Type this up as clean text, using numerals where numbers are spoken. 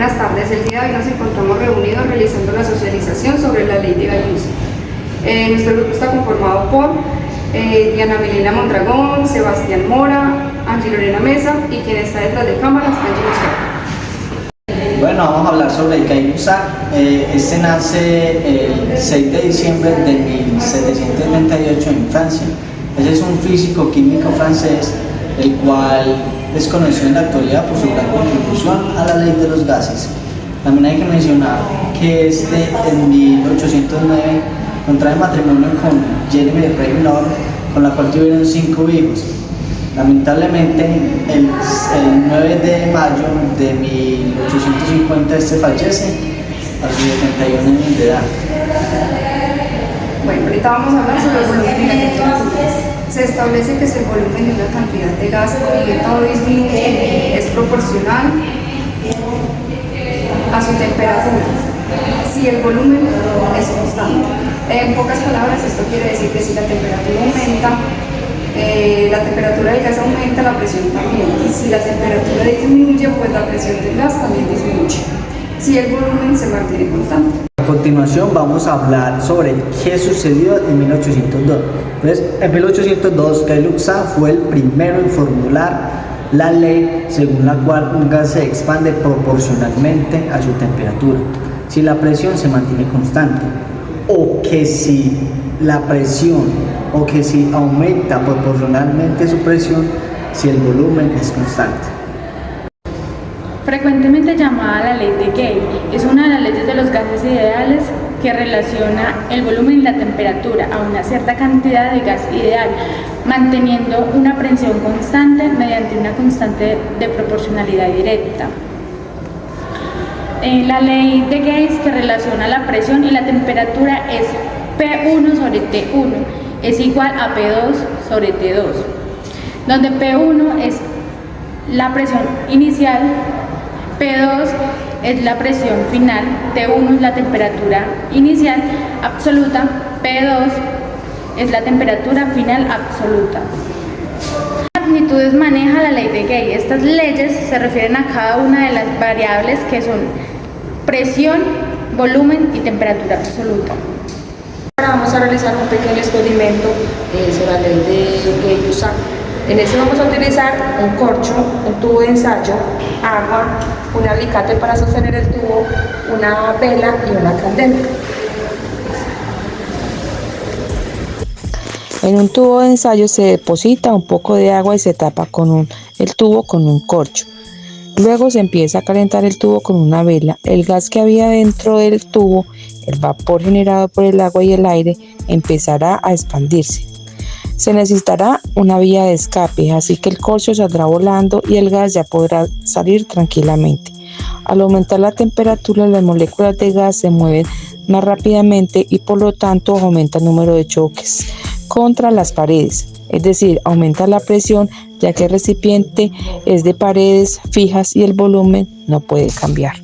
Buenas tardes, el día de hoy nos encontramos reunidos realizando la socialización sobre la ley de Gayusa. Nuestro grupo está conformado por Diana Milena Mondragón, Sebastián Mora, Angie Lorena Mesa y quien está detrás de cámaras, Angie Mosquera. Bueno, vamos a hablar sobre el Gay-Lussac. Este nace el 6 de diciembre de 1738 en Francia. Ese es un físico químico francés, el cual es conocido en la actualidad por su gran contribución a la ley de los gases. También hay que mencionar que en 1809 contrae matrimonio con Jeremy Reynolds, con la cual tuvieron 5 hijos. Lamentablemente, el 9 de mayo de 1850 fallece a sus 71 años de edad. Bueno, ahorita vamos a hablar sobre el volumen y la temperatura. Se establece que si el volumen de una cantidad de gas aumenta o disminuye, es proporcional a su temperatura, si el volumen es constante. En pocas palabras, esto quiere decir que si la temperatura aumenta, la temperatura del gas aumenta, la presión también. Y si la temperatura disminuye, pues la presión del gas también disminuye, si el volumen se mantiene constante. A continuación vamos a hablar sobre qué sucedió en 1802. Entonces, en 1802, Gay-Lussac fue el primero en formular la ley según la cual un gas se expande proporcionalmente a su temperatura, si la presión se mantiene constante, o que si aumenta proporcionalmente su presión, si el volumen es constante. Frecuentemente llamada la ley de Gay, es una de las leyes de los gases ideales que relaciona el volumen y la temperatura a una cierta cantidad de gas ideal, manteniendo una presión constante mediante una constante de proporcionalidad directa. La ley de Gay que relaciona la presión y la temperatura es P1 sobre T1 es igual a P2 sobre T2, donde P1 es la presión inicial, P2 es la presión final, T1 es la temperatura inicial absoluta, P2 es la temperatura final absoluta. Magnitudes maneja la ley de Gay. Estas leyes se refieren a cada una de las variables que son presión, volumen y temperatura absoluta. Ahora vamos a realizar un pequeño experimento sobre la ley de Gay-Lussac. En este vamos a utilizar un corcho, un tubo de ensayo, agua, un alicate para sostener el tubo, una vela y una candela. En un tubo de ensayo se deposita un poco de agua y se tapa el tubo con un corcho. Luego se empieza a calentar el tubo con una vela. El gas que había dentro del tubo, el vapor generado por el agua y el aire, empezará a expandirse. Se necesitará una vía de escape, así que el corcho saldrá volando y el gas ya podrá salir tranquilamente. Al aumentar la temperatura, las moléculas de gas se mueven más rápidamente y por lo tanto aumenta el número de choques contra las paredes, es decir, aumenta la presión ya que el recipiente es de paredes fijas y el volumen no puede cambiar.